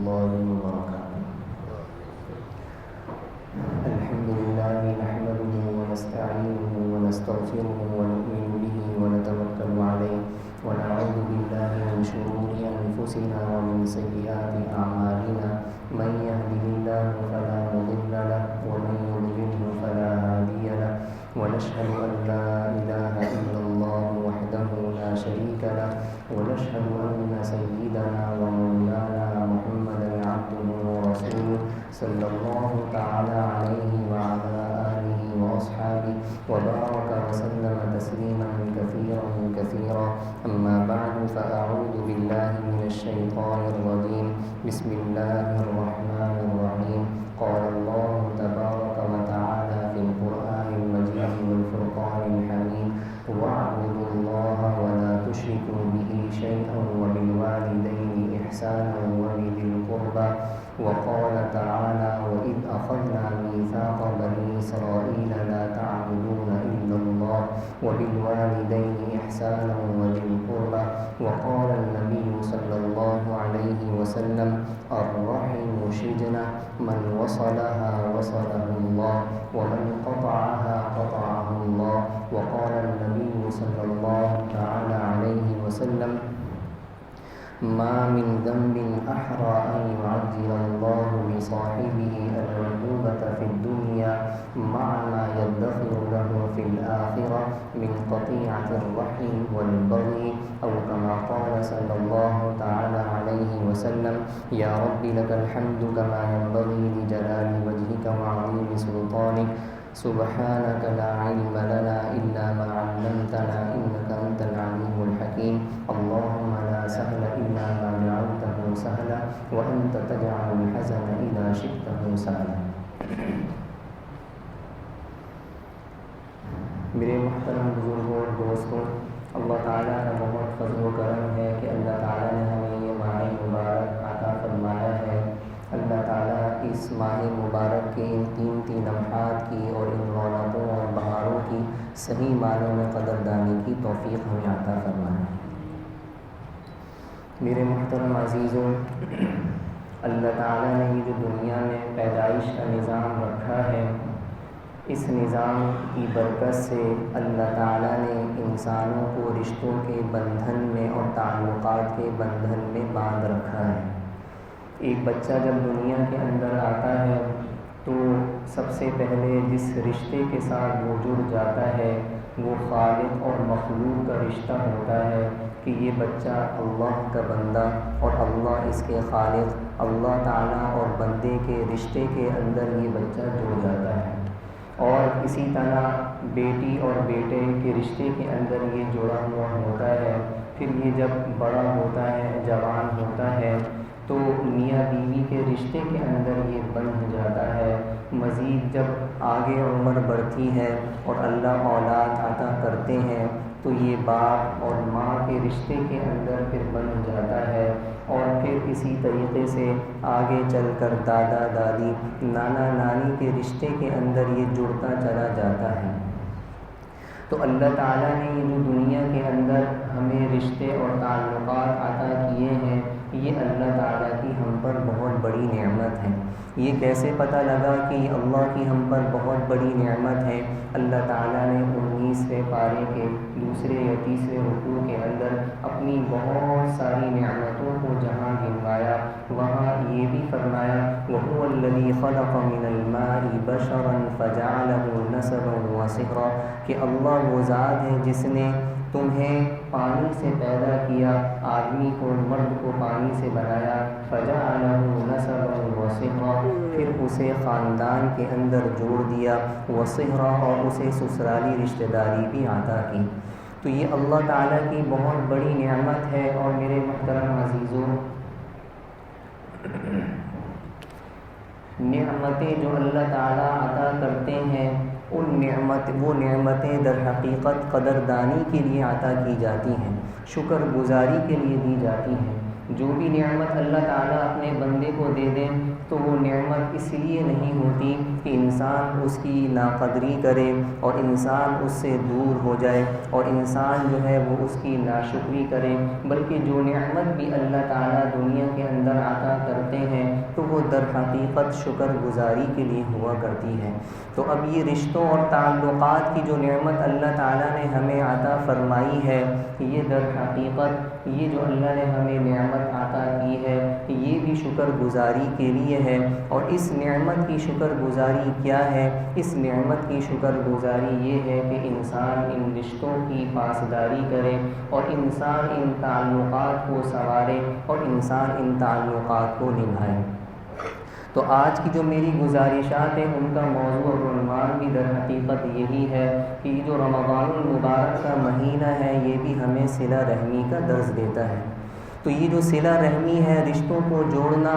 الله وبركاته. الحمد لله نحمده ونستعينه ونستغفره ونؤمن به ونتوكل عليه ونعوذ بالله من شرور أنفسنا ومن سيئات أعمالنا. من يهده الله فلا مضل له ومن يضلله فلا هادي له، ونشهد أن لا إله إلا الله وحده لا شريك له، ونشهد أن سيدنا ومولانا محمدا عبده ورسوله صلى الله تعالى عليه وعلى آله وأصحابه وبارك وسلم تسليما كثيرا كثيرا. أما بعد فأعوذ بالله من الشيطان الرجيم. بسم الله الرحمن الرحيم. قال الله تبارك وتعالى في القرآن المجيد والفرقان الحميد: واعبدوا الله ولا تشركوا به شيئا وبالوالدين إحسانا وبذي القربى. وقال تعالى: وإذ أخذنا ميثاق بني إسرائيل لا تعبدون إلا الله وبالوالدين إحسانا وذي القربى. وقال النبي صلى الله عليه وسلم: الرحم شجنة، من وصلها وصله الله ومن قطعها قطعه الله. وقال النبي صلى الله تعالى عليه وسلم: ما من ذنب أحرى أن يعجل الله بصاحبه العقوبة في الدنيا مع ما يدخر له في الآخرة من قطيعة الرحم والبغي، أو كما قال صلى الله تعالى عليه وسلم: يا رب لك الحمد كما ينبغي لجلال وجهك وعظيم سلطانك، سبحانك لا علم لنا إلا ما علمتنا إنك أنت العليم الحكيم. اللهم لا سهل إلا ما جعلته سهلا وأنت تجعل الحزن إذا شئته سهلا. میرے محترم بزرگوں اور دوستوں، اللہ تعالیٰ کا بہت فضل و کرم ہے کہ اللہ تعالیٰ نے ہمیں یہ ماہ مبارک عطا فرمایا ہے۔ اللہ تعالیٰ اس ماہ مبارک کے ان قیمتی لمحات کی اور ان رونقوں اور بہاروں کی صحیح معنوں میں قدردانی کی توفیق ہمیں عطا فرمائے۔ میرے محترم عزیزوں، اللہ تعالیٰ نے یہ جو دنیا میں پیدائش کا نظام رکھا ہے، اس نظام کی برکت سے اللہ تعالیٰ نے انسانوں کو رشتوں کے بندھن میں اور تعلقات کے بندھن میں باندھ رکھا ہے۔ ایک بچہ جب دنیا کے اندر آتا ہے تو سب سے پہلے جس رشتے کے ساتھ وہ جڑ جاتا ہے وہ خالق اور مخلوق کا رشتہ ہوتا ہے کہ یہ بچہ اللہ کا بندہ اور اللہ اس کے خالق، اللہ تعالیٰ اور بندے کے رشتے کے اندر یہ بچہ جڑ جاتا ہے۔ اور اسی طرح بیٹی اور بیٹے کے رشتے کے اندر یہ جڑا ہوا ہوتا ہے۔ پھر یہ جب بڑا ہوتا ہے، جوان ہوتا ہے، تو میاں بیوی کے رشتے کے اندر یہ بندھ جاتا ہے۔ مزید جب آگے عمر بڑھتی ہے اور اللہ اولاد عطا کرتے ہیں تو یہ باپ اور ماں کے رشتے کے اندر پھر بندھ جاتا ہے، اور پھر اسی طریقے سے آگے چل کر دادا دادی، نانا نانی کے رشتے کے اندر یہ جڑتا چلا جاتا ہے۔ تو اللہ تعالیٰ نے یہ جو دنیا کے اندر ہمیں رشتے اور تعلقات عطا کیے ہیں، یہ اللہ تعالیٰ کی ہم پر بہت بڑی نعمت ہے۔ یہ کیسے پتہ لگا کہ یہ اللہ کی ہم پر بہت بڑی نعمت ہے؟ اللہ تعالیٰ نے 19ویں پارے کے دوسرے یا تیسرے رکوع کے اندر اپنی بہت ساری نعمتوں کو جہاں گنوایا، وہاں یہ بھی فرمایا: وَهُوَ الَّذِي خَلَقَ مِنَ الْمَاءِ بَشَرًا فَجَعَلَهُ نَسَبًا وَصِهْرًا، کہ اللہ وہ ذات ہے جس نے تمہیں پانی سے پیدا کیا، آدمی کو، مرد کو پانی سے بنایا، فَجَعَلَهُ نَسَبًا وَصِهْرًا، پھر اسے خاندان کے اندر جوڑ دیا، وَصِهْرًا، اور اسے سسرالی رشتہ داری بھی عطا کی۔ تو یہ اللہ تعالیٰ کی بہت بڑی نعمت ہے۔ اور میرے محترم عزیزوں، نعمتیں جو اللہ تعالیٰ عطا کرتے ہیں وہ نعمتیں در حقیقت قدردانی کے لیے عطا کی جاتی ہیں، شکر گزاری کے لیے دی جاتی ہیں۔ جو بھی نعمت اللہ تعالیٰ اپنے بندے کو دے دیں تو وہ نعمت اس لیے نہیں ہوتی کہ انسان اس کی ناقدری کرے اور انسان اس سے دور ہو جائے اور انسان جو ہے وہ اس کی ناشکری کرے، بلکہ جو نعمت بھی اللہ تعالیٰ دنیا کے اندر عطا کرتے ہیں تو وہ در حقیقت شکر گزاری کے لیے ہوا کرتی ہے۔ تو اب یہ رشتوں اور تعلقات کی جو نعمت اللہ تعالیٰ نے ہمیں عطا فرمائی ہے، یہ در حقیقت یہ جو اللہ نے ہمیں نعمت عطا کی ہے یہ بھی شکر گزاری کے لیے ہے۔ اور اس نعمت کی شکر گزاری کیا ہے؟ اس نعمت کی شکر گزاری یہ ہے کہ انسان ان رشتوں کی پاسداری کرے اور انسان ان تعلقات کو سنوارے اور انسان ان تعلقات کو نبھائے۔ تو آج کی جو میری گزارشات ہیں ان کا موضوع اور عنوان بھی در حقیقت یہی ہے کہ یہ جو رمضان المبارک کا مہینہ ہے یہ بھی ہمیں صلہ رحمی کا درس دیتا ہے۔ تو یہ جو صلہ رحمی ہے، رشتوں کو جوڑنا،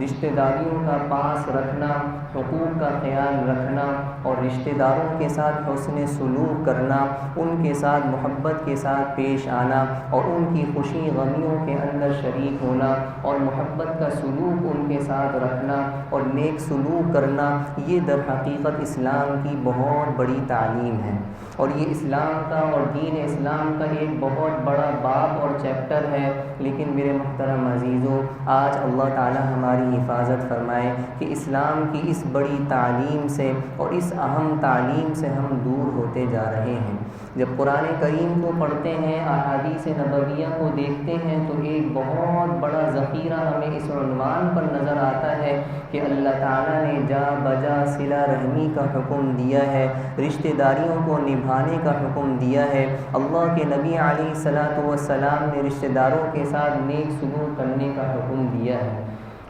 رشتہ داریوں کا پاس رکھنا، حقوق کا خیال رکھنا اور رشتہ داروں کے ساتھ حسن سلوک کرنا، ان کے ساتھ محبت کے ساتھ پیش آنا اور ان کی خوشی غمیوں کے اندر شریک ہونا اور محبت کا سلوک ان کے ساتھ رکھنا اور نیک سلوک کرنا، یہ در حقیقت اسلام کی بہت بڑی تعلیم ہے۔ اور یہ اسلام کا اور دین اسلام کا ایک بہت بڑا باب اور چیپٹر ہے، لیکن میرے محترم عزیزوں، آج اللہ تعالی ہماری حفاظت فرمائے کہ اسلام کی اس بڑی تعلیم سے اور اس اہم تعلیم سے ہم دور ہوتے جا رہے ہیں۔ جب قرآن کریم کو پڑھتے ہیں، احادیث نبویہ کو دیکھتے ہیں تو ایک بہت بڑا ذخیرہ ہمیں اس عنوان پر نظر آتا ہے کہ اللہ تعالیٰ نے جا بجا صلہ رحمی کا حکم دیا ہے، رشتہ داریوں کو نبھانے کا حکم دیا ہے۔ اللہ کے نبی علیہ الصلاۃ والسلام نے رشتہ داروں کے ساتھ نیک سلوک کرنے کا حکم دیا ہے۔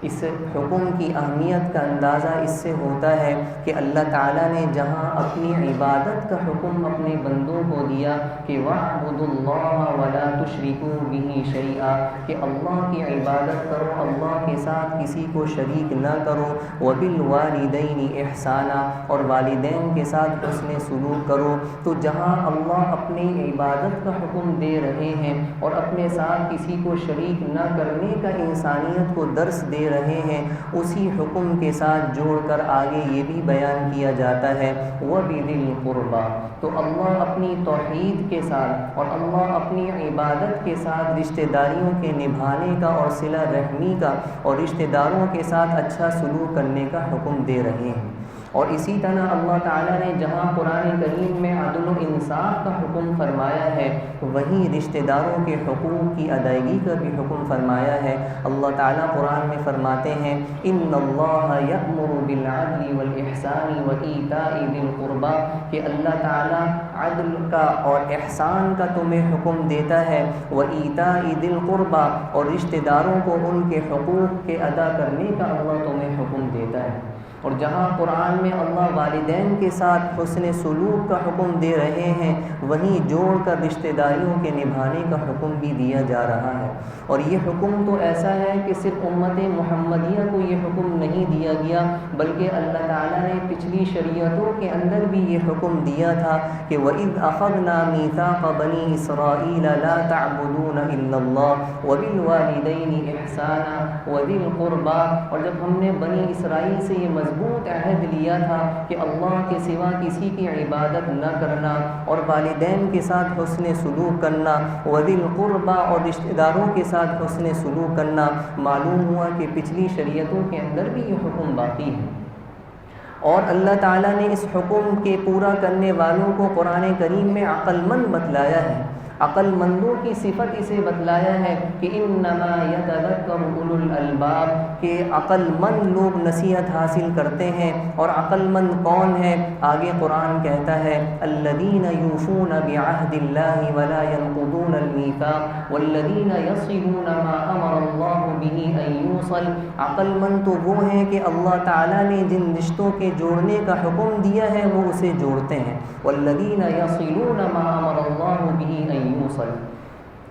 اس حکم کی اہمیت کا اندازہ اس سے ہوتا ہے کہ اللہ تعالیٰ نے جہاں اپنی عبادت کا حکم اپنے بندوں کو دیا کہ وَاعْبُدُوا اللَّهَ وَلَا تُشْرِكُوا بِهِ شَيْئًا، کہ اللہ کی عبادت کرو، اللہ کے ساتھ کسی کو شریک نہ کرو، وَبِالْوَالِدَيْنِ إِحْسَانًا، اور والدین کے ساتھ حسن سلوک کرو۔ تو جہاں اللہ اپنی عبادت کا حکم دے رہے ہیں اور اپنے ساتھ کسی کو شریک نہ کرنے کا انسانیت کو درس دے رہے ہیں، اسی حکم کے ساتھ جوڑ کر آگے یہ بھی بیان کیا جاتا ہے وَبِذِي الْقُرْبَى، تو اللہ اپنی توحید کے ساتھ اور اللہ اپنی عبادت کے ساتھ رشتہ داریوں کے نبھانے کا اور صلہ رحمی کا اور رشتہ داروں کے ساتھ اچھا سلوک کرنے کا حکم دے رہے ہیں۔ اور اسی طرح اللہ تعالیٰ نے جہاں قرآن کریم میں عدل و انصاف کا حکم فرمایا ہے، وہیں رشتہ داروں کے حقوق کی ادائیگی کا بھی حکم فرمایا ہے۔ اللہ تعالیٰ قرآن میں فرماتے ہیں ان اللہ یأمر بالعدل والإحسان وإیتاء ذی القربى، کہ اللہ تعالیٰ عدل کا اور احسان کا تمہیں حکم دیتا ہے، وإیتاء ذی القربى، اور رشتہ داروں کو ان کے حقوق کے ادا کرنے کا اللہ تمہیں حکم دیتا ہے۔ اور جہاں قرآن میں اللہ والدین کے ساتھ حسن سلوک کا حکم دے رہے ہیں، وہیں جوڑ کر رشتہ داریوں کے نبھانے کا حکم بھی دیا جا رہا ہے۔ اور یہ حکم تو ایسا ہے کہ صرف امت محمدیہ کو یہ حکم نہیں دیا گیا، بلکہ اللہ تعالیٰ نے پچھلی شریعتوں کے اندر بھی یہ حکم دیا تھا کہ وَإِذْ أَخَذْنَا مِيثَاقَ بَنِي إِسْرَائِيلَ لَا تَعْبُدُونَ إِلَّا اللَّهَ وَبِالْوَالِدَيْنِ إِحْسَانًا وَذِي الْقُرْبَى، اور جب ہم نے بنی اسرائیل سے یہ مضبوط عہد لیا تھا کہ اللہ کے سوا کسی کی عبادت نہ کرنا اور والدین کے ساتھ حسن سلوک کرنا، وذی القربى، اور رشتہ داروں کے ساتھ حسن سلوک کرنا، معلوم ہوا کہ پچھلی شریعتوں کے اندر بھی یہ حکم باقی ہے۔ اور اللہ تعالیٰ نے اس حکم کے پورا کرنے والوں کو قرآن کریم میں عقل مند بتلایا ہے، عقل مندوں کی صفت اسے بتلایا ہے کہ انما یتذکر اولو الالباب، کہ عقل مند لوگ نصیحت حاصل کرتے ہیں۔ اور عقل مند کون ہے؟ آگے قرآن کہتا ہے الذین یوفون بعہد اللہ ولا ینقضون المیثاق والذین یصلون ما امر اللہ بہ ان یوصل، عقل مند تو وہ ہیں کہ اللہ تعالیٰ نے جن رشتوں کے جوڑنے کا حکم دیا ہے وہ اسے جوڑتے ہیں، والذین یصلون ما امر اللہ بہ ان یوصل،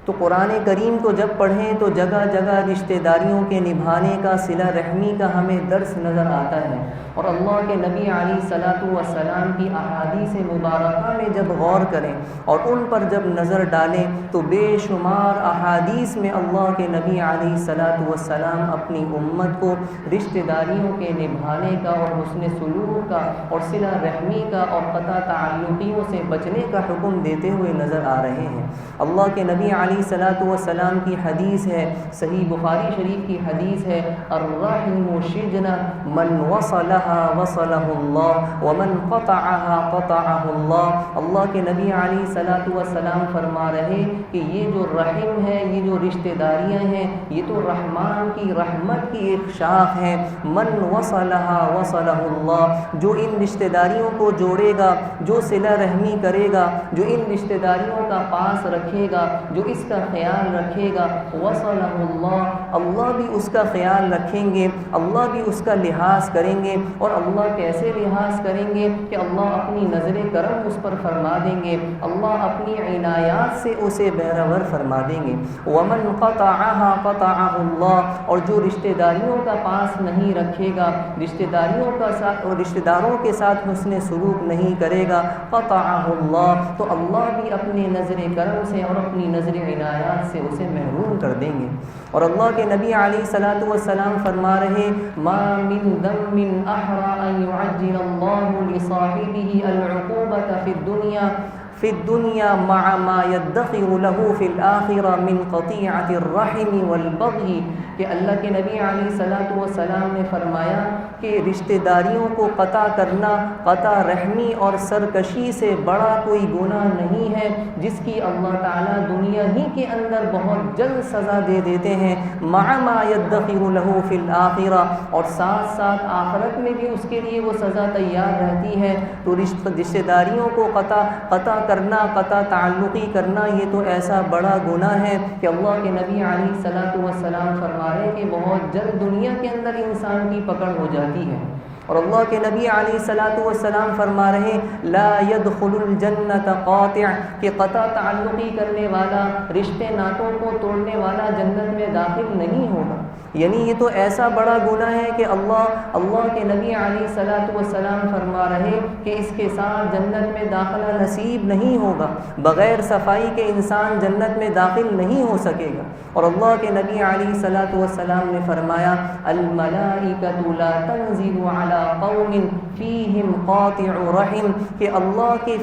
تو قرآن کریم کو جب پڑھیں تو جگہ جگہ رشتہ داریوں کے نبھانے کا، صلہ رحمی کا ہمیں درس نظر آتا ہے۔ اور اللہ کے نبی علیہ الصلاۃ والسلام کی احادیث مبارکہ میں جب غور کریں اور ان پر جب نظر ڈالیں تو بے شمار احادیث میں اللہ کے نبی علیہ الصلاۃ والسلام اپنی امت کو رشتہ داریوں کے نبھانے کا اور حسن سلوک کا اور صلہ رحمی کا اور قطع تعلقیوں سے بچنے کا حکم دیتے ہوئے نظر آ رہے ہیں۔ اللہ کے نبی علیہ الصلاۃ والسلام کی حدیث ہے، صحیح بخاری شریف کی حدیث ہے، الرحم شجنہ من وصلہ وصلہ اللہ ومن قطعها قطعہ اللہ۔ اللہ کے نبی علیہ الصلاۃ والسلام فرما رہے کہ یہ جو رحم ہے، یہ جو رشتہ داریاں ہیں، یہ تو رحمان کی رحمت کی ایک شاخ ہے۔ من وصلہ وصلہ اللہ، جو ان رشتہ داریوں کو جوڑے گا، جو صلہ رحمی کرے گا، جو ان رشتہ داریوں کا پاس رکھے گا، جو اس کا خیال رکھے گا، وصلہ اللہ، اللہ بھی اس کا خیال رکھیں گے، اللہ بھی اس کا لحاظ کریں گے۔ اور اللہ کیسے لحاظ کریں گے کہ اللہ اپنی نظر کرم اس پر فرما دیں گے، اللہ اپنی عنایات سے اسے بہرور فرما دیں گے۔ ومن قطعها قطعہ اللہ، اور جو رشتہ داریوں کا پاس نہیں رکھے گا، رشتہ داریوں کا ساتھ اور رشتہ داروں کے ساتھ حسن سلوک نہیں کرے گا، قطعہ اللہ، تو اللہ بھی اپنے نظر کرم سے اور اپنی نظر عنایات سے اسے محروم کر دیں گے۔ اور اللہ کے نبی علیہ الصلاۃ والسلام فرما رہے ما من ذنب احرى ان يعجل الله لصاحبه العقوبة في الدنيا مع ما يدخر له في الآخرة من قطيعة الرحم والبغي، کہ اللہ کے نبی علیہ الصلاۃ والسلام نے فرمایا کہ رشتہ داریوں کو قطع کرنا، قطع رحمی اور سرکشی سے بڑا کوئی گناہ نہیں ہے، جس کی اللہ تعالیٰ دنیا ہی کے اندر بہت جلد سزا دے دیتے ہیں، مع ما يدخر له في الآخرة، اور ساتھ ساتھ آخرت میں بھی اس کے لیے وہ سزا تیار رہتی ہے۔ تو رشتہ داریوں کو قطع کرنا، قطع تعلقی کرنا، یہ تو ایسا بڑا گناہ ہے کہ اللہ کے نبی علیہ الصلاۃ والسلام فرما رہے کہ بہت جلد دنیا کے اندر انسان کی پکڑ ہو جاتی ہے۔ اور اللہ کے نبی علیہ الصلاۃ والسلام فرما رہے لا يدخل الجنت قاطع، کہ قطع تعلقی کرنے والا، رشتے ناتوں کو توڑنے والا جنت میں داخل نہیں ہوگا۔ یعنی یہ تو ایسا بڑا گناہ ہے کہ اللہ کے نبی علیہ الصلاۃ والسلام فرما رہے کہ اس کے ساتھ جنت میں داخلہ نصیب نہیں ہوگا، بغیر صفائی کے انسان جنت میں داخل نہیں ہو سکے گا۔ اور اللہ کے نبی علیہ الصلاۃ والسلام نے فرمایا الملائکۃ لا تنزل علی قوم فیہم قاطع رحم، کہ اللہ کے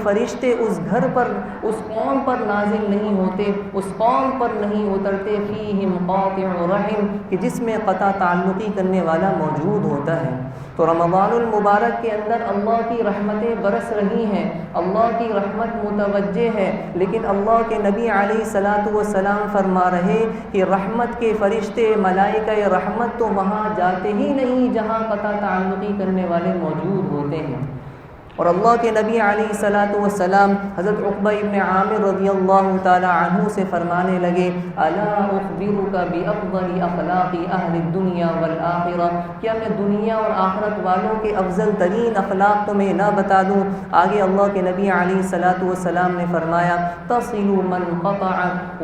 فرشتے اس گھر پر، اس قوم پر نازل نہیں ہوتے، اس قوم پر نہیں اترتے، فیہم قاطع رحم، کہ جس میں قطع تعلقی کرنے والا موجود ہوتا ہے۔ تو رمضان المبارک کے اندر اللہ کی رحمتیں برس رہی ہیں، اللہ کی رحمت متوجہ ہے، لیکن اللہ کے نبی علیہ الصلاۃ والسلام فرما رہے کہ رحمت کے فرشتے، ملائکہ رحمت تو وہاں جاتے ہی نہیں جہاں قطع تعلقی کرنے والے موجود ہوتے ہیں۔ اور اللہ کے نبی علیہ الصلاۃ والسلام حضرت عقبہ ابن عامر رضی اللہ تعالی عنہ سے فرمانے لگے الا اخبرک بافضل اخلاق اہل الدنیا والآخرہ، کیا میں دنیا اور آخرت والوں کے افضل ترین اخلاق تمہیں نہ بتا دوں؟ آگے اللہ کے نبی علیہ الصلاۃ والسلام نے فرمایا تصل من قطعک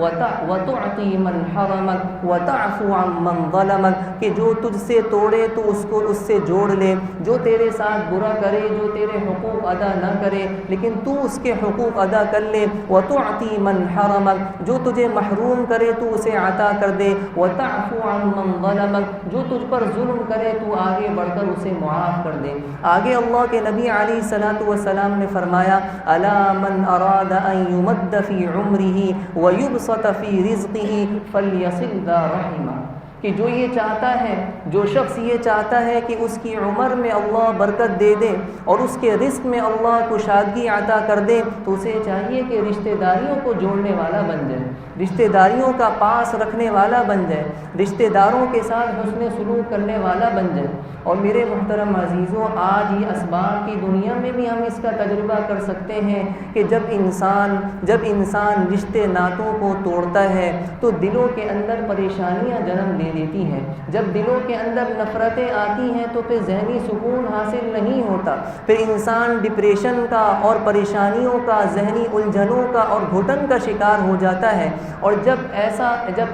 وتعطی من حرمک وتعفو عن من ظلمک، کہ جو تجھ سے توڑے تو اس کو اس سے جوڑ لے، جو تیرے ساتھ برا کرے، جو تیرے حقوق ادا نہ کرے لیکن تو اس کے حقوق ادا کر لے، وتعطی من حرمک، جو تجھے محروم کرے تو اسے عطا کر دے، وتعفو عن من ظلمک، جو تجھ پر ظلم کرے تو آگے بڑھ کر اسے معاف کر دے۔ آگے اللہ کے نبی علیہ الصلاۃ والسلام نے فرمایا الا من اراد ان یمد فی عمرہ ویبسط فی رزقہ فلیصل ذا رحمہ، کہ جو یہ چاہتا ہے، جو شخص یہ چاہتا ہے کہ اس کی عمر میں اللہ برکت دے دے اور اس کے رزق میں اللہ کشادگی عطا کر دے، تو اسے چاہیے کہ رشتہ داریوں کو جوڑنے والا بن جائے، رشتہ داریوں کا پاس رکھنے والا بن جائے، رشتہ داروں کے ساتھ حسن سلوک کرنے والا بن جائے۔ اور میرے محترم عزیزوں، آج یہ اسباب کی دنیا میں بھی ہم اس کا تجربہ کر سکتے ہیں کہ جب انسان رشتے ناتوں کو توڑتا ہے تو دلوں کے اندر پریشانیاں جنم دے دیتی ہیں۔ جب دلوں کے اندر نفرتیں آتی ہیں تو پھر ذہنی سکون حاصل نہیں ہوتا، پھر انسان ڈپریشن کا اور پریشانیوں کا، ذہنی الجھنوں کا اور گھٹن کا شکار ہو جاتا ہے۔ اور جب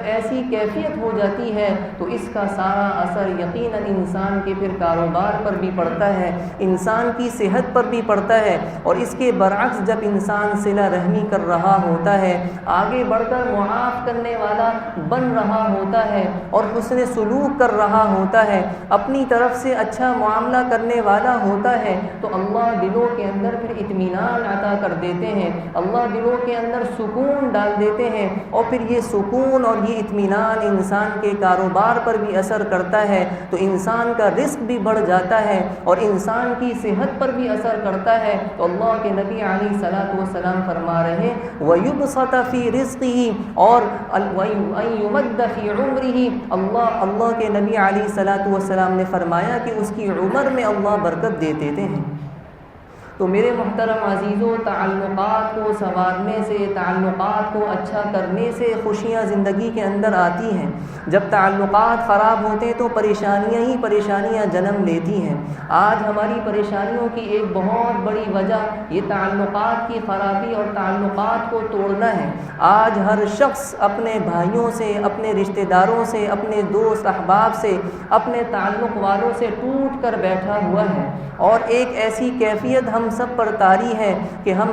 ایسی کیفیت ہو جاتی ہے تو اس کا سارا اثر یقیناً انسان کے پھر کاروبار پر بھی پڑتا ہے، انسان کی صحت پر بھی پڑتا ہے۔ اور اس کے برعکس جب انسان صلہ رحمی کر رہا ہوتا ہے، آگے بڑھ کر معاف کرنے والا بن رہا ہوتا ہے اور حسن سلوک کر رہا ہوتا ہے، اپنی طرف سے اچھا معاملہ کرنے والا ہوتا ہے، تو اللہ دلوں کے اندر پھر اطمینان عطا کر دیتے ہیں، اللہ دلوں کے اندر سکون ڈال دیتے ہیں۔ اور پھر یہ سکون اور یہ اطمینان انسان کے کاروبار پر بھی اثر کرتا ہے، تو انسان کا رزق بھی بڑھ جاتا ہے اور انسان کی صحت پر بھی اثر کرتا ہے۔ تو اللہ کے نبی علیہ الصلوۃ والسلام فرما رہے وَيُبْسَطَ فِي رِزْقِهِ اور وَأَن يُمَدَّ فِي عُمْرِهِ، اللہ کے نبی علیہ الصلوۃ والسلام نے فرمایا کہ اس کی عمر میں اللہ برکت دے دیتے ہیں۔ تو میرے محترم عزیزوں، تعلقات کو سنوارنے سے، تعلقات کو اچھا کرنے سے خوشیاں زندگی کے اندر آتی ہیں۔ جب تعلقات خراب ہوتے ہیں تو پریشانیاں ہی پریشانیاں جنم لیتی ہیں۔ آج ہماری پریشانیوں کی ایک بہت بڑی وجہ یہ تعلقات کی خرابی اور تعلقات کو توڑنا ہے۔ آج ہر شخص اپنے بھائیوں سے، اپنے رشتہ داروں سے، اپنے دوست احباب سے، اپنے تعلق والوں سے ٹوٹ کر بیٹھا ہوا ہے، اور ایک ایسی کیفیت ہم سب پر طاری ہے کہ ہم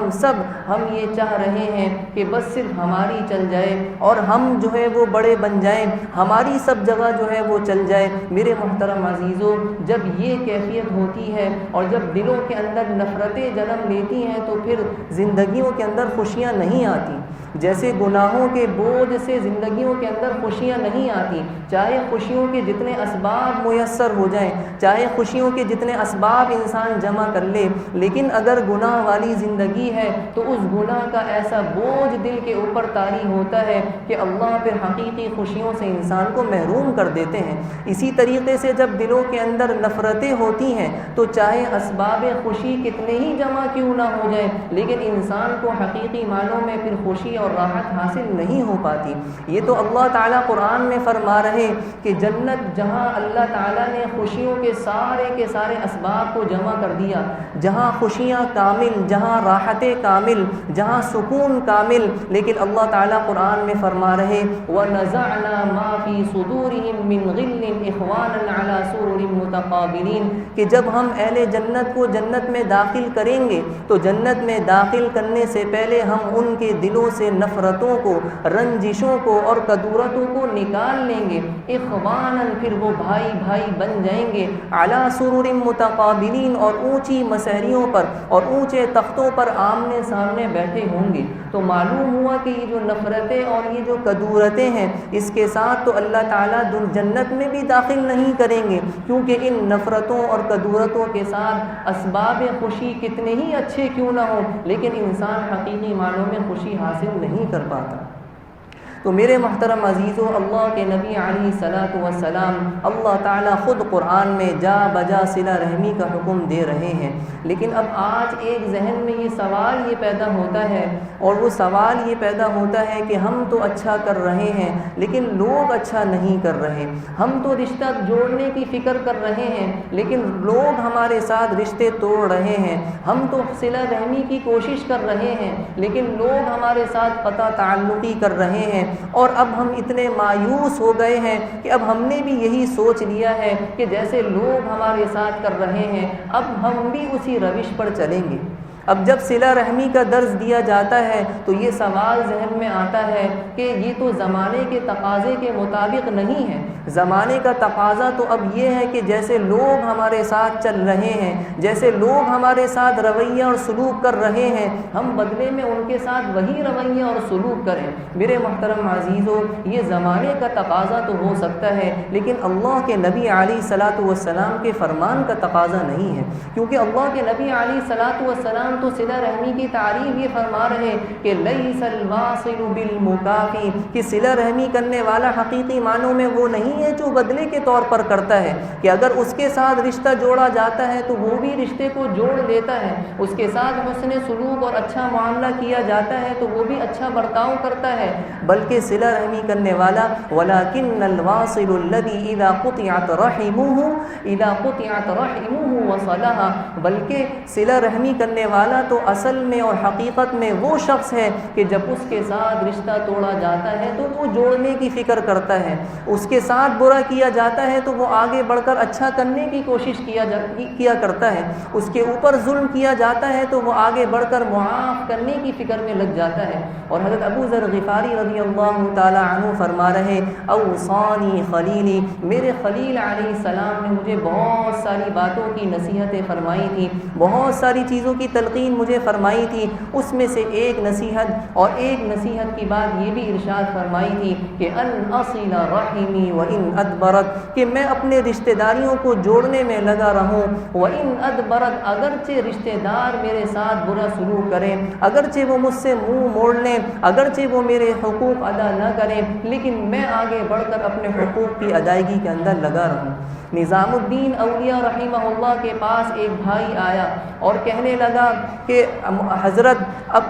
یہ چاہ رہے ہیں کہ بس صرف ہماری چل جائے اور ہم جو ہے وہ بڑے بن جائیں، ہماری سب جگہ جو ہے وہ چل جائے۔ میرے محترم عزیزوں، جب یہ کیفیت ہوتی ہے اور جب دلوں کے اندر نفرتیں جنم لیتی ہیں تو پھر زندگیوں کے اندر خوشیاں نہیں آتی۔ جیسے گناہوں کے بوجھ سے زندگیوں کے اندر خوشیاں نہیں آتی، چاہے خوشیوں کے جتنے اسباب میسر ہو جائیں، چاہے خوشیوں کے جتنے اسباب انسان جمع کر لے، لیکن اگر گناہ والی زندگی ہے تو اس گناہ کا ایسا بوجھ دل کے اوپر طاری ہوتا ہے کہ اللہ پھر حقیقی خوشیوں سے انسان کو محروم کر دیتے ہیں۔ اسی طریقے سے جب دلوں کے اندر نفرتیں ہوتی ہیں تو چاہے اسباب خوشی کتنے ہی جمع کیوں نہ ہو جائیں، لیکن انسان کو حقیقی معنوں میں پھر خوشی اور راحت حاصل نہیں ہو پاتی۔ یہ تو اللہ تعالیٰ قرآن میں فرما رہے کہ جنت جہاں اللہ تعالیٰ نے خوشیوں کے سارے اسباب کو جمع کر دیا، جہاں خوشیاں کامل، جہاں راحتیں کامل، جہاں سکون کامل، لیکن اللہ تعالیٰ قرآن میں فرما رہے وَنَزَعْنَا مَا فِي صُدُورِهِم مِّن غِلٍّ إِخْوَانًا عَلَى سُرُرٍ مُتَقَابِلِينَ، کہ جب ہم اہل جنت کو جنت میں داخل کریں گے تو جنت میں داخل کرنے سے پہلے ہم ان کے دلوں سے نفرتوں کو، رنجشوں کو اور کدورتوں کو نکال لیں گے۔ اخواناً، پھر وہ بھائی بھائی بن جائیں گے، علی سرر متقابلین، اور اونچی مسہریوں پر اور اونچے تختوں پر آمنے سامنے بیٹھے ہوں گے۔ تو معلوم ہوا کہ یہ جو نفرتیں اور یہ جو کدورتیں ہیں، اس کے ساتھ تو اللہ تعالیٰ جنت میں بھی داخل نہیں کریں گے، کیونکہ ان نفرتوں اور کدورتوں کے ساتھ اسباب خوشی کتنے ہی اچھے کیوں نہ ہوں، لیکن انسان حقیقی معنوں میں خوشی حاصل نہیں کر پاتا۔ تو میرے محترم عزیزوں، اللہ کے نبی علیہ الصلوۃ والسلام، اللہ تعالیٰ خود قرآن میں جا بجا صلہ رحمی کا حکم دے رہے ہیں، لیکن اب آج ایک ذہن میں یہ سوال یہ پیدا ہوتا ہے، اور وہ سوال یہ پیدا ہوتا ہے کہ ہم تو اچھا کر رہے ہیں لیکن لوگ اچھا نہیں کر رہے، ہم تو رشتہ جوڑنے کی فکر کر رہے ہیں لیکن لوگ ہمارے ساتھ رشتے توڑ رہے ہیں، ہم تو صلہ رحمی کی کوشش کر رہے ہیں لیکن لوگ ہمارے ساتھ قطع تعلقی کر رہے ہیں، اور اب ہم اتنے مایوس ہو گئے ہیں کہ اب ہم نے بھی یہی سوچ لیا ہے کہ جیسے لوگ ہمارے ساتھ کر رہے ہیں اب ہم بھی اسی روش پر چلیں گے۔ اب جب صلہ رحمی کا درس دیا جاتا ہے تو یہ سوال ذہن میں آتا ہے کہ یہ تو زمانے کے تقاضے کے مطابق نہیں ہے۔ زمانے کا تقاضا تو اب یہ ہے کہ جیسے لوگ ہمارے ساتھ چل رہے ہیں، جیسے لوگ ہمارے ساتھ رویہ اور سلوک کر رہے ہیں، ہم بدلے میں ان کے ساتھ وہی رویہ اور سلوک کریں۔ میرے محترم عزیزوں، یہ زمانے کا تقاضا تو ہو سکتا ہے لیکن اللہ کے نبی علیہ الصلوۃ والسلام کے فرمان کا تقاضا نہیں ہے، کیونکہ اللہ کے نبی علیہ الصلوۃ والسلام کرام تو صلہ رحمی کی تعریف یہ فرما رہے کہ لیس الواصل بالمکافی، کہ صلہ رحمی کرنے والا حقیقی معنوں میں وہ نہیں ہے جو بدلے کے طور پر کرتا ہے، کہ اگر اس کے ساتھ رشتہ جوڑا جاتا ہے تو وہ بھی رشتے کو جوڑ لیتا ہے، اس کے ساتھ حسن سلوک اور اچھا معاملہ کیا جاتا ہے تو وہ بھی اچھا برتاؤ کرتا ہے، بلکہ صلہ رحمی کرنے والا وَلَكِنَّ الْوَاصِلُ الَّذِي إِذَا قُطِعَتْ رَحِمُهُ وَصَلَهَا، بلکہ صلہ رحمی کرنے والا تو اصل میں اور حقیقت میں وہ شخص ہے کہ جب اس کے ساتھ رشتہ توڑا جاتا ہے تو وہ جوڑنے کی فکر کرتا ہے، اس کے ساتھ برا کیا جاتا ہے تو وہ آگے بڑھ کر اچھا کرنے کی کوشش کیا کرتا ہے، اس کے اوپر ظلم کیا جاتا ہے تو وہ آگے بڑھ کر معاف کرنے کی فکر میں لگ جاتا ہے۔ اور حضرت ابو ذر غفاری رضی اللہ تعالی عنہ فرما رہے اوصانی خلیلی، میرے خلیل علیہ السلام نے مجھے بہت ساری باتوں کی نصیحتیں فرمائی تھی، بہت ساری چیزوں کی تلقین مجھے فرمائی تھی، اس میں سے ایک نصیحت کی بات یہ بھی ارشاد فرمائی تھی کہ ان اصل رحمی وان ادبرت، کہ میں اپنے رشتہ داریوں کو جوڑنے میں لگا رہوں، وان ادبرت، اگرچہ رشتہ دار میرے ساتھ برا سلوک کریں، اگرچہ وہ مجھ سے منہ موڑ لیں، اگرچہ وہ میرے حقوق ادا نہ کریں، لیکن میں آگے بڑھ کر اپنے حقوق کی ادائیگی کے اندر لگا رہوں۔ نظام الدین اولیاء رحمہ اللہ کے پاس ایک بھائی آیا اور کہنے لگا کہ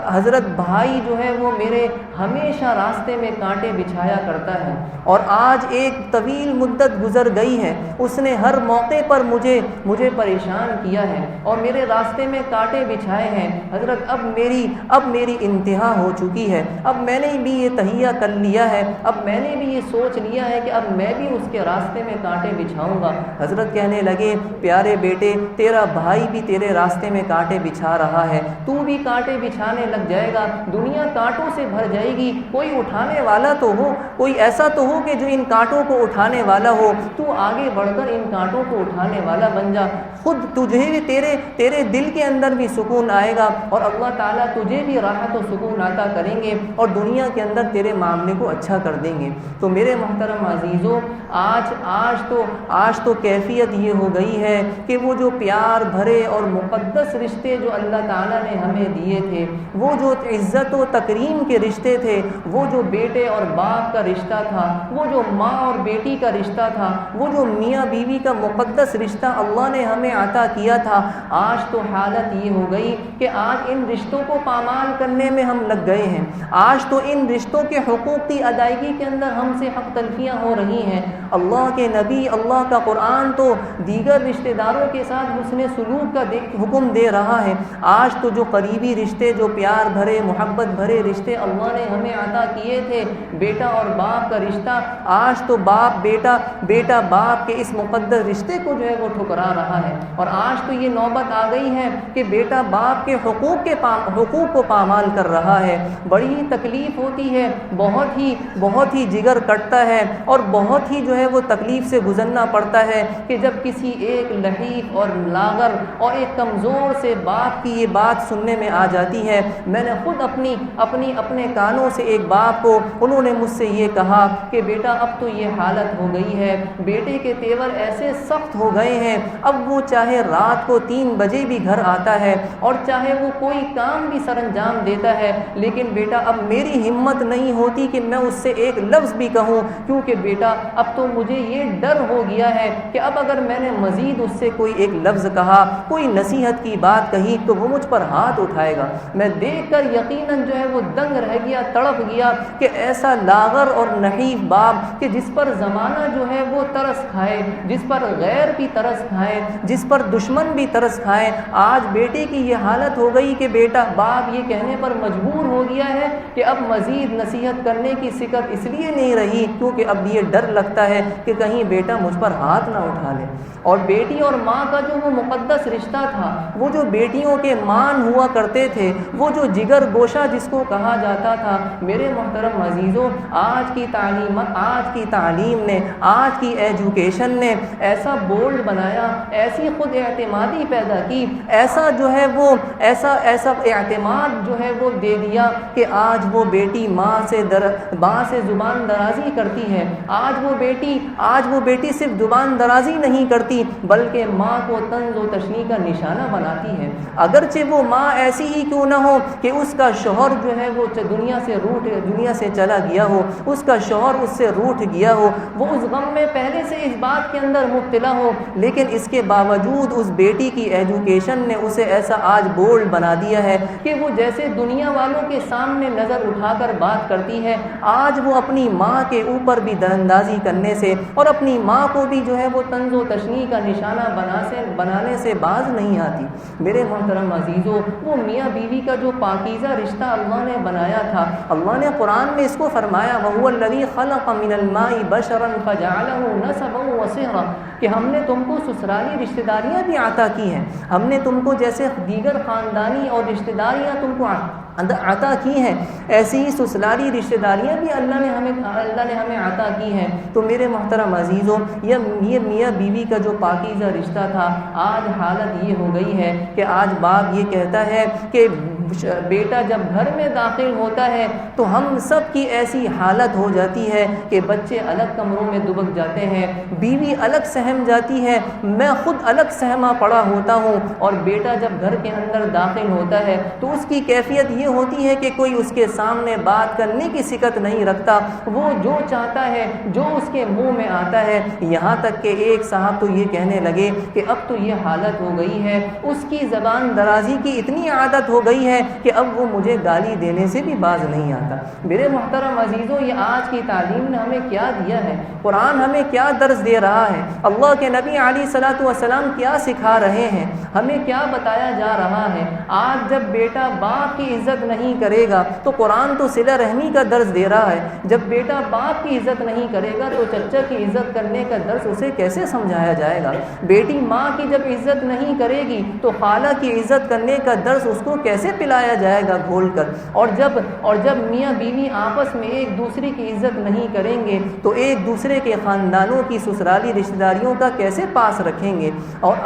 حضرت بھائی جو ہے وہ میرے ہمیشہ راستے میں کانٹے بچھایا کرتا ہے، اور آج ایک طویل مدت گزر گئی ہے، اس نے ہر موقع پر مجھے پریشان کیا ہے اور میرے راستے میں کانٹے بچھائے ہیں۔ حضرت اب میری انتہا ہو چکی ہے، اب میں نے بھی یہ تہیہ کر لیا ہے، اب میں نے بھی یہ سوچ لیا ہے کہ اب میں بھی اس کے راستے میں کانٹے بچھاؤں گا۔ حضرت کہنے لگے پیارے بیٹے، تیرا بھائی بھی تیرے راستے میں کانٹے بچھا رہا ہے، تو بھی کانٹے بچھانے لگ جائے گا، دنیا کانٹوں سے بھر جائے گی، کوئی اٹھانے والا تو ہو، کوئی ایسا تو ہو کہ جو ان کانٹوں کو اٹھانے والا ہو، تو آگے بڑھ کر ان کانٹوں کو اٹھانے والا بن جا، خود تجھے بھی تیرے دل کے اندر بھی سکون آئے گا اور اللہ تعالیٰ تجھے بھی راحت و سکون عطا کریں گے اور دنیا کے اندر تیرے معاملے کو اچھا کر دیں گے۔ تو میرے محترم عزیزوں، آج تو کیفیت یہ ہو گئی ہے کہ وہ جو پیار بھرے اور مقدس رشتے جو اللہ تعالیٰ نے ہمیں دیے تھے، وہ جو عزت و تکریم کے رشتے تھے، وہ جو بیٹے اور باپ کا رشتہ تھا، وہ جو ماں اور بیٹی کا رشتہ تھا، وہ جو میاں بیوی کا مقدس رشتہ اللہ نے ہمیں عطا کیا تھا، آج تو حالت یہ ہو گئی کہ آج ان رشتوں کو پامال کرنے میں ہم لگ گئے ہیں، آج تو ان رشتوں کے حقوق کی ادائیگی کے اندر ہم سے حق تلفیاں ہو رہی ہیں۔ اللہ کے نبی، اللہ کا قرآن تو دیگر رشتہ داروں کے ساتھ حسن سلوک کا حکم دے رہا ہے، آج تو جو قریبی رشتے، جو پیار بھرے محبت بھرے رشتے اللہ نے ہمیں عطا کیے تھے، بیٹا اور باپ کا رشتہ، آج تو باپ بیٹا باپ کے اس مقدس رشتے کو جو ہے وہ ٹھکرا رہا ہے، اور آج تو یہ نوبت آ گئی ہے کہ بیٹا باپ کے حقوق کو پامال کر رہا ہے۔ بڑی تکلیف ہوتی ہے، بہت ہی جگر کٹتا ہے اور بہت ہی جو ہے وہ تکلیف سے گزرنا پڑتا ہے کہ جب کسی ایک لحیف اور لاغر اور ایک کمزور سے باپ کی یہ بات سننے میں آ جاتی ہے۔ میں نے خود اپنے کانوں سے ایک باپ کو، انہوں نے مجھ سے یہ کہا کہ بیٹا اب تو یہ حالت ہو گئی ہے، بیٹے کے تیور ایسے سخت ہو گئے ہیں، اب وہ چاہے رات کو 3 بجے بھی گھر آتا ہے اور چاہے وہ کوئی کام بھی سر انجام دیتا ہے، لیکن بیٹا اب میری ہمت نہیں ہوتی کہ میں اس سے ایک لفظ بھی کہوں، کیونکہ بیٹا اب تو مجھے یہ ڈر ہو گیا ہے کہ اب اگر میں نے مزید اس سے کوئی ایک لفظ کہا، کوئی نصیحت کی بات کہی تو وہ مجھ پر ہاتھ اٹھائے گا۔ میں دیکھ کر یقیناً جو ہے وہ دنگ رہ گیا، تڑپ گیا کہ ایسا لاغر اور نحیف باپ کہ جس پر زمانہ جو ہے وہ ترس کھائے، جس پر غیر بھی ترس کھائے، جس پر دشمن بھی ترس کھائے، آج بیٹے کی یہ حالت ہو گئی کہ بیٹا باپ یہ کہنے پر مجبور ہو گیا ہے کہ اب مزید نصیحت کرنے کی سکت اس لیے نہیں رہی کیونکہ اب یہ ڈر لگتا ہے کہ کہیں بیٹا مجھ پر ہاتھ نہ اٹھا لے۔ اور بیٹی اور ماں کا جو وہ مقدس رشتہ تھا، وہ جو بیٹیوں کے مان ہوا کرتے تھے، وہ جو جگر گوشہ جس کو کہا جاتا تھا، میرے محترم عزیزوں، آج کی تعلیم نے، آج کی ایجوکیشن نے ایسا بولڈ بنایا، ایسی خود اعتمادی پیدا کی، ایسا اعتماد جو ہے وہ دے دیا کہ آج وہ بیٹی ماں سے زبان درازی کرتی ہے، آج وہ بیٹی آج وہ بیٹی صرف زبان درازی نہیں کرتی بلکہ ماں کو طنز و تشنیع کا نشانہ بناتی ہے، اگرچہ وہ ماں ایسی ہی کیوں نہ ہو کہ اس کا شوہر جو ہے وہ دنیا سے چلا گیا ہو، اس کا شوہر اس سے روٹھ گیا ہو، وہ اس غم میں پہلے سے اس بات کے اندر مبتلا ہو، لیکن اس کے باوجود اس بیٹی کی ایجوکیشن نے اسے ایسا آج بولڈ بنا دیا ہے کہ وہ جیسے دنیا والوں کے سامنے نظر اٹھا کر بات کرتی ہے، آج وہ اپنی ماں کے اوپر بھی دراندازی کرنے سے اور اپنی ماں کو بھی جو ہے وہ طنز و تشنیع کا نشانہ بنانے سے باز نہیں آتی۔ میرے محترم عزیزو، وہ میاں بیوی کا جو پاکیزہ رشتہ اللہ نے بنایا تھا، اللہ نے قرآن میں اس کو فرمایا وَهُوَ الَّذِي خَلَقَ مِنَ الْمَاءِ بَشَرًا فَجَعَلَهُ نَسَبًا وَصِهْرًا کہ ہم نے تم کو سسرالی رشتہ داریاں بھی عطا کی ہیں، ہم نے تم کو جیسے دیگر خاندانی اور رشتہ داریاں تم کو عطا کی ہیں، ایسی ہی سسرالی رشتہ داریاں بھی اللہ نے ہمیں عطا کی ہیں۔ تو میرے محترم عزیزوں، یہ میاں بیوی کا جو پاکیزہ رشتہ تھا، آج حالت یہ ہو گئی ہے کہ آج باپ یہ کہتا ہے کہ بیٹا جب گھر میں داخل ہوتا ہے تو ہم سب کی ایسی حالت ہو جاتی ہے کہ بچے الگ کمروں میں دبک جاتے ہیں، بیوی الگ سہم جاتی ہے، میں خود الگ سہما پڑا ہوتا ہوں، اور بیٹا جب گھر کے اندر داخل ہوتا ہے تو اس کی کیفیت یہ ہوتی ہے کہ کوئی اس کے سامنے بات کرنے کی سکت نہیں رکھتا، وہ جو چاہتا ہے، جو اس کے منہ میں آتا ہے، یہاں تک کہ ایک صاحب تو یہ کہنے لگے کہ اب تو یہ حالت ہو گئی ہے، اس کی زبان درازی کی اتنی عادت ہو گئی ہے کہ اب وہ مجھے گالی دینے سے بھی باز نہیں آتا۔ میرے محترم عزیزوں، یہ آج کی تعلیم نے ہمیں کیا دیا ہے؟ قرآن ہمیں کیا درس دے رہا ہے؟ اللہ کے نبی علیہ الصلوۃ والسلام کیا سکھا رہے ہیں؟ ہمیں کیا بتایا جا رہا ہے؟ آج جب بیٹا باپ کی عزت نہیں کرے گا تو قرآن تو صلہ رحمی کا درس دے رہا ہے، جب بیٹا باپ کی عزت نہیں کرے گا تو چچا کی عزت کرنے کا درس اسے کیسے سمجھایا جائے گا؟ بیٹی ماں کی جب عزت نہیں کرے گی تو خالہ کی عزت کرنے کا درس اس کو کیسے پلایا جائے گا گھول کر؟ اور جب میاں بیوی آپس میں ایک دوسرے کی عزت نہیں کریں گے تو ایک دوسرے کے خاندانوں کی سسرالی رشتہ داریوں کا کیسے پاس رکھیں گے؟ اور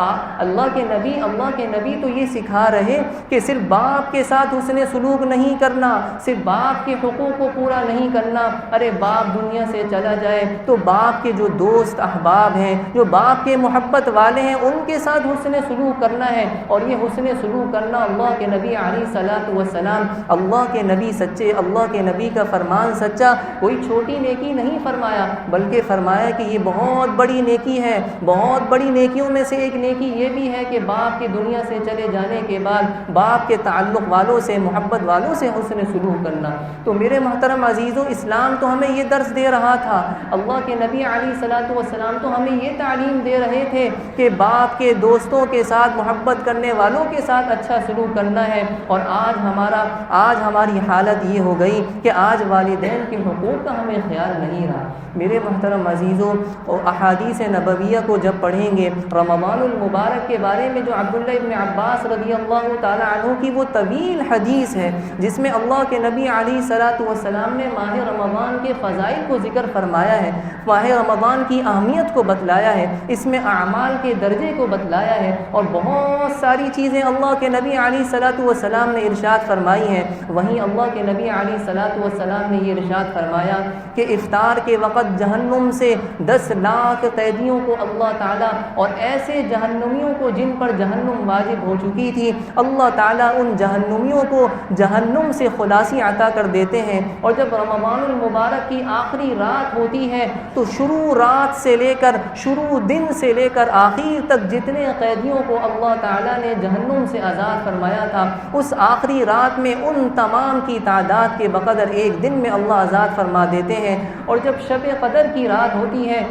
اللہ کے نبی تو یہ سکھا رہے کہ صرف باپ کے ساتھ حسن سلوک نہیں کرنا، صرف باپ کے حقوق کو پورا نہیں کرنا، ارے باپ دنیا سے چلا جائے تو باپ کے جو دوست احباب ہیں، جو باپ کے محبت والے ہیں، ان کے ساتھ حسن سلوک کرنا ہے۔ اور یہ حسن سلوک کرنا اللہ کے نبی علیہ الصلوۃ والسلام، اللہ کے نبی سچے، اللہ کے نبی کا فرمان سچا، کوئی چھوٹی نیکی نہیں فرمایا بلکہ فرمایا کہ یہ بہت بڑی نیکی ہے۔ بہت بڑی نیکیوں میں سے ایک نیکی یہ بھی ہے کہ باپ کی دنیا سے چلے جانے کے بعد باپ کے تعلق والوں سے، محبت والوں سے حسن سلوک کرنا۔ تو میرے محترم عزیزوں، اسلام تو ہمیں یہ درس دے رہا تھا، اللہ کے نبی علیہ الصلوۃ والسلام تو ہمیں یہ تعلیم دے رہے تھے کہ باپ کے دوستوں کے ساتھ، محبت کرنے والوں کے ساتھ اچھا سلوک کرنا ہے۔ اور آج ہماری حالت یہ ہو گئی کہ آج والدین کے حقوق کا ہمیں خیال نہیں رہا۔ میرے محترم عزیزوں، احادیث نبویہ کو جب پڑھیں گے، رمضان المبارک کے بارے میں جو عبداللہ ابن عباس رضی اللہ تعالی عنہ کی وہ طویل حدیث ہے جس میں اللہ کے نبی علیہ الصلوۃ والسلام نے ماہ رمضان کے فضائل کو ذکر فرمایا ہے، ماہ رمضان کی اہمیت کو بتلایا ہے، اس میں اعمال کے درجے کو بتلایا ہے، اور بہت ساری چیزیں اللہ کے نبی علیہ الصلوۃ والسلام نے ارشاد فرمائی ہیں۔ وہیں اللہ کے نبی علیہ الصلوۃ والسلام نے یہ ارشاد فرمایا کہ افطار کے وقت جہنم سے 10 لاکھ قیدیوں کو اللہ تعالیٰ، اور ایسے جہنمیوں کو جن پر جہنم واجب ہو چکی تھی، اللہ تعالیٰ ان جہنمیوں کو جہنم سے خلاصی عطا کر دیتے ہیں۔ اور جب رمضان المبارک کی آخری رات ہوتی ہے تو شروع دن سے لے کر آخر تک جتنے قیدیوں کو اللہ تعالیٰ نے جہنم سے آزاد فرمایا تھا، اس آخری رات میں ان تمام کی تعداد کے بقدر ایک دن میں اللہ آزاد فرما دیتے ہیں۔ اور جب شب قدر کی رات ہوتی ہے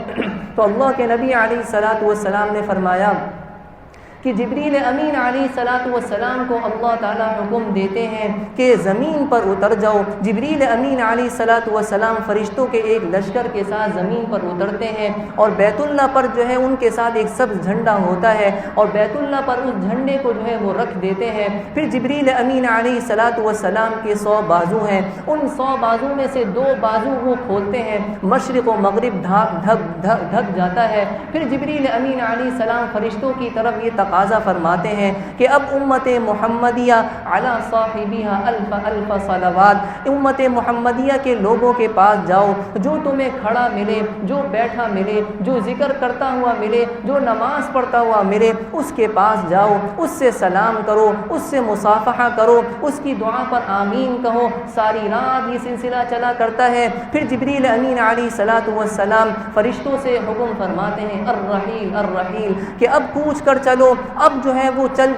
تو اللہ کے نبی علیہ الصلوۃ والسلام نے فرمایا کہ جبریل امین علیہ الصلوۃ والسلام کو اللہ تعالیٰ حکم دیتے ہیں کہ زمین پر اتر جاؤ۔ جبریل امین علیہ الصلوۃ والسلام فرشتوں کے ایک لشکر کے ساتھ زمین پر اترتے ہیں، اور بیت اللہ پر جو ہے ان کے ساتھ ایک سبز جھنڈا ہوتا ہے، اور بیت اللہ پر اس جھنڈے کو جو ہے وہ رکھ دیتے ہیں۔ پھر جبریل امین علیہ الصلوۃ والسلام کے 100 بازو ہیں، ان 100 بازو میں سے 2 بازو وہ کھولتے ہیں، مشرق و مغرب ڈھک جاتا ہے۔ پھر جبریل امین علیہ السلام فرشتوں کی طرف یہ تقاضا فرماتے ہیں کہ اب امت محمدیہ علی صاحبیہا الف الف صلوات، امت محمدیہ کے لوگوں کے پاس جاؤ، جو تمہیں کھڑا ملے، جو بیٹھا ملے، جو ذکر کرتا ہوا ملے، جو نماز پڑھتا ہوا ملے، اس کے پاس جاؤ، اس سے سلام کرو، اس سے مصافحہ کرو، اس کی دعا پر آمین کہو۔ ساری رات یہ سلسلہ چلا کرتا ہے۔ پھر جبریل امین علیہ الصلاۃ والسلام فرشتوں سے حکم فرماتے ہیں الرحیل الرحیل، کہ اب کوچ کر چلو، اب جو ہے وہ چل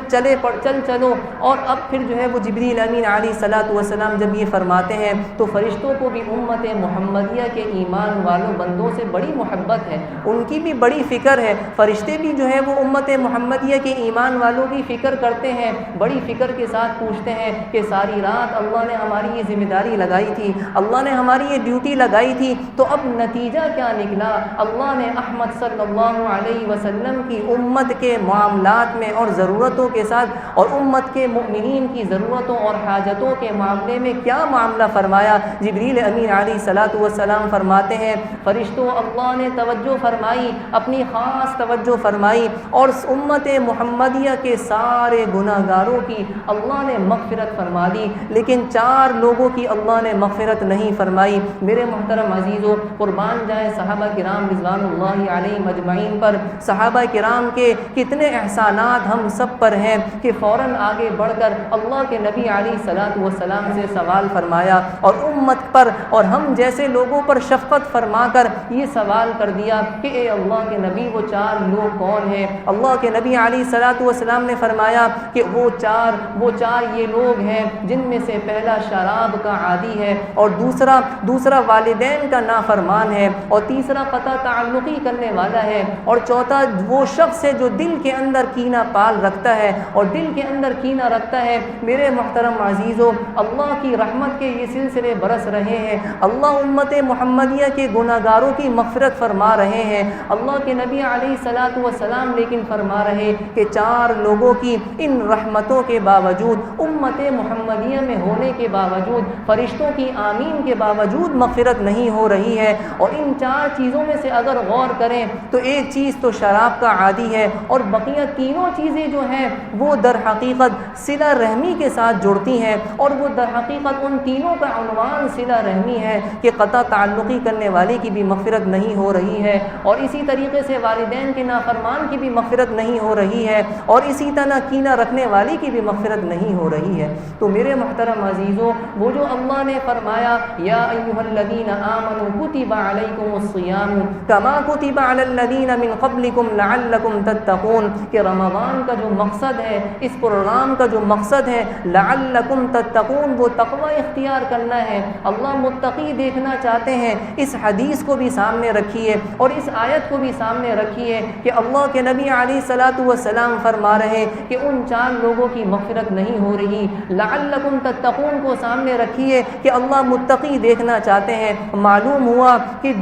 چلو۔ اور اب پھر جو ہے وہ جبریل امین علیہ الصلاۃ والسلام جب یہ فرماتے ہیں تو فرشتوں کو بھی امت محمدیہ کے ایمان والوں بندوں سے بڑی محبت ہے، ان کی بھی بڑی فکر ہے۔ فرشتے بھی جو ہے وہ امت محمدیہ کے ایمان والوں کی فکر کرتے ہیں، بڑی فکر کے ساتھ پوچھتے ہیں کہ ساری رات اللہ نے ہماری یہ ذمہ داری لگائی تھی، اللہ نے ہماری یہ ڈیوٹی لگائی تھی، تو اب نتیجہ کیا نکلا؟ اللہ نے احمد صلی اللہ علیہ وسلم کی امت کے معاملات میں اور ضرورتوں کے ساتھ، اور امت کے مؤمنین کی ضرورتوں اور حاجتوں کے معاملے میں کیا معاملہ فرمایا؟ جبریل امین علیہ الصلاۃ والسلام فرماتے ہیں فرشتوں، اللہ نے توجہ فرمائی، اپنی خاص توجہ فرمائی، اور امت محمدیہ کے سارے گناہ گاروں کی اللہ نے مغفرت فرما دی، لیکن 4 لوگوں کی اللہ نے مغفرت نہیں فرمائی۔ میرے محترم عزیزو، قربان جائیں صحابہ کرام رضوان اللہ علیہم اجمعین پر، صحابہ کرام کے کتنے احسانات ہم سب پر ہیں کہ فوراً آگے بڑھ کر اللہ کے نبی علیہ الصلاۃ والسلام سے سوال فرمایا، اور امت پر اور ہم جیسے لوگوں پر شفقت فرما کر یہ سوال کر دیا کہ اے اللہ کے نبی وہ 4 لوگ کون ہیں؟ اللہ کے نبی علیہ الصلاۃ والسلام نے فرمایا کہ وہ چار یہ لوگ ہیں جن میں سے پہلا شراب کا عادی ہے، اور دوسرا والدین کا نافرمان ہے، اور تیسرا قطع تعلقی کرنے والا ہے، اور چوتھا وہ شخص ہے جو دل کے اندر کینہ پال رکھتا ہے، اور دل کے اندر کینہ رکھتا ہے۔ میرے محترم عزیزو، اللہ کی رحمت کے یہ سلسلے برس رہے ہیں، اللہ امت محمدیہ کے گناہ گاروں کی مغفرت فرما رہے ہیں۔ اللہ کے نبی علیہ الصلاۃ والسلام لیکن فرما رہے کہ 4 لوگوں کی ان رحمتوں کے باوجود، امت محمدیہ میں ہونے کے باوجود، فرشتوں کی آمین کے باوجود مغفرت نہیں ہو رہی ہے۔ اور ان 4 چیزوں میں سے اگر غور کریں تو ایک چیز تو شراب کا عادی ہے، اور بقیہ تینوں چیزیں جو ہیں وہ در حقیقت صلہ رحمی کے ساتھ جڑتی ہیں، اور وہ در حقیقت ان تینوں کا عنوان صلہ رحمی ہے کہ قطع تعلقی کرنے والے کی بھی مغفرت نہیں ہو رہی ہے، اور اسی طریقے سے والدین کے نافرمان کی بھی مغفرت نہیں ہو رہی ہے، اور اسی طرح کینہ رکھنے والی کی بھی مغفرت نہیں ہو رہی ہے۔ تو میرے محترم عزیزوں، وہ جو اللہ نے فرمایا یا ایھا الذین آمنوا کتب علیکم الصیام کما کتب علی الذین من قبلکم لعلکم تتقون، کہ رمضان کا جو مقصد ہے، اس پروگرام کا جو مقصد ہے لعلکم تتقون، وہ تقوی اختیار کرنا ہے۔ اللہ متقی دیکھنا چاہتے ہیں۔ اس حدیث کو بھی سامنے رکھیے اور اس آیت کو بھی سامنے رکھیے کہ اللہ کے نبی علیہ الصلاۃ والسلام فرما رہے کہ ان 4 لوگوں کی مغفرت نہیں ہو رہی۔ لعلکم تتقون کو سامنے رکھیے کہ اللہ متقی دیکھنا چاہتے ہیں۔ معلوم ہوا کہ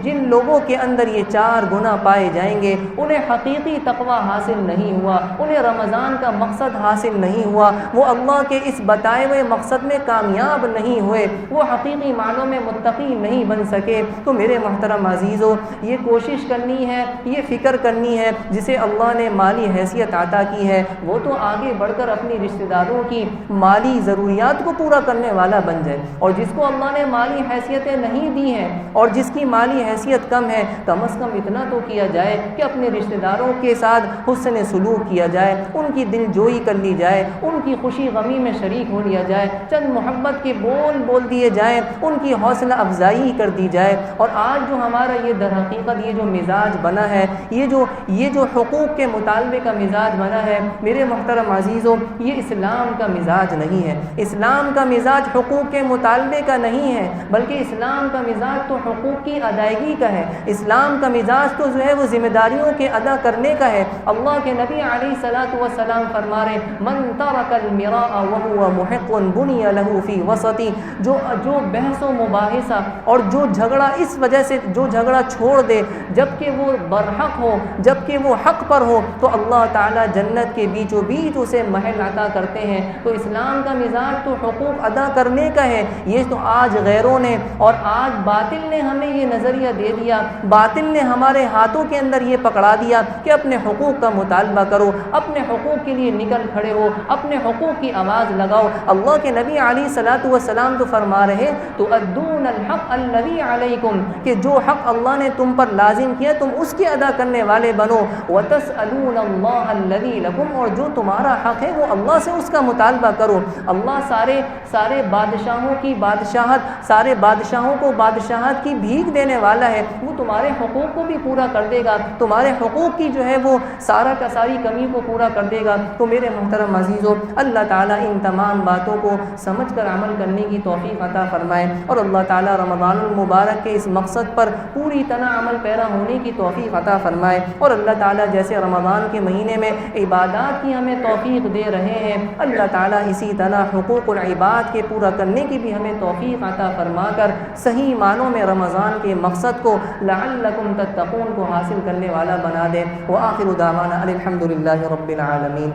جن لوگوں کے اندر یہ 4 گناہ پائے جائیں گے انہیں حقیقی تقوی حاصل نہیں ہوا، انہیں رمضان کا مقصد حاصل نہیں ہوا، وہ اللہ کے اس بتائے ہوئے مقصد میں کامیاب نہیں ہوئے، وہ حقیقی معنوں میں متقی نہیں بن سکے۔ تو میرے محترم عزیزو، یہ کوشش کرنی ہے، یہ فکر کرنی ہے، جسے اللہ نے مالی حیثیت عطا کی ہے وہ تو آگے بڑھ کر اپنی رشتہ داروں کی مالی ضروریات کو پورا کرنے والا بن جائے، اور جس کو اللہ نے مالی حیثیتیں نہیں دی ہیں اور جس کی مالی حیثیت کم ہے، کم از کم اتنا تو کیا جائے کہ اپنے رشتہ داروں کے ساتھ حسن سلوک کیا جائے، ان کی دل جوئی کر لی جائے، ان کی خوشی غمی میں شریک ہو لیا جائے، چند محبت کے بول دیے جائیں، ان کی حوصلہ افزائی کر دی جائے۔ اور آج جو ہمارا یہ در حقیقت یہ جو مزاج بنا ہے، یہ جو حقوق کے مطالبے کا مزاج بنا ہے، میرے محترم عزیزوں، یہ اسلام کا مزاج نہیں ہے۔ اسلام کا مزاج حقوق کے مطالبے کا نہیں ہے، بلکہ اسلام کا مزاج تو حقوق کی ادائیگی کا ہے۔ اسلام کا مزاج تو جو ہے وہ ذمہ داریوں کے ادا کرنے کا ہے۔ اللہ کے نبی علیہ الصلاۃ والسلام فرما رہے من ترک المراء وهو محق بني له في وسط، جو بحث و مباحثہ اور جو جھگڑا اس وجہ سے جو جھگڑا چھوڑ دے جبکہ وہ برحق ہو، جبکہ وہ حق پر ہو، تو اللہ تعالیٰ جنت کے بیچوں بیچ اسے محل عطا کرتے ہیں۔ تو اسلام کا مزاج تو حقوق ادا کرنے کا ہے۔ یہ تو آج غیروں نے اور آج باطل نے ہمیں یہ نظریہ دے دیا، باطل نے ہمارے ہاتھوں کے اندر یہ پکڑا دیا کہ اپنے حقوق حقوق کا مطالبہ کرو، اپنے حقوق کے لیے نکل کھڑے ہو، اپنے حقوق کی آواز لگاؤ۔ اللہ کے نبی علیہ الصلاۃ والسلام تو فرما رہے تؤدون الحق الذی علیکم، کہ جو حق اللہ نے تم پر لازم کیا تم اس کے ادا کرنے والے بنو، وتسألون اللہ الذی لکم، اور جو تمہارا حق ہے وہ اللہ سے اس کا مطالبہ کرو۔ اللہ سارے بادشاہوں کی بادشاہت، سارے بادشاہوں کو بادشاہت کی بھیک دینے والا ہے، وہ تمہارے حقوق کو بھی پورا کر دے گا، تمہارے حقوق کی جو ہے وہ سارا کا ساری کمی کو پورا کر دے گا۔ تو میرے محترم عزیزو، اللہ تعالیٰ ان تمام باتوں کو سمجھ کر عمل کرنے کی توفیق عطا فرمائے، اور اللہ تعالیٰ رمضان المبارک کے اس مقصد پر پوری طرح عمل پیرا ہونے کی توفیق عطا فرمائے، اور اللہ تعالیٰ جیسے رمضان کے مہینے میں عبادات کی ہمیں توفیق دے رہے ہیں، اللہ تعالیٰ اسی طرح حقوق العباد کے پورا کرنے کی بھی ہمیں توفیق عطا فرما کر صحیح معنوں میں رمضان کے مقصد کو لعلکم تتقون کو حاصل کرنے والا بنا دے۔ وآخر دعوانا الحمد للہ رب العالمین۔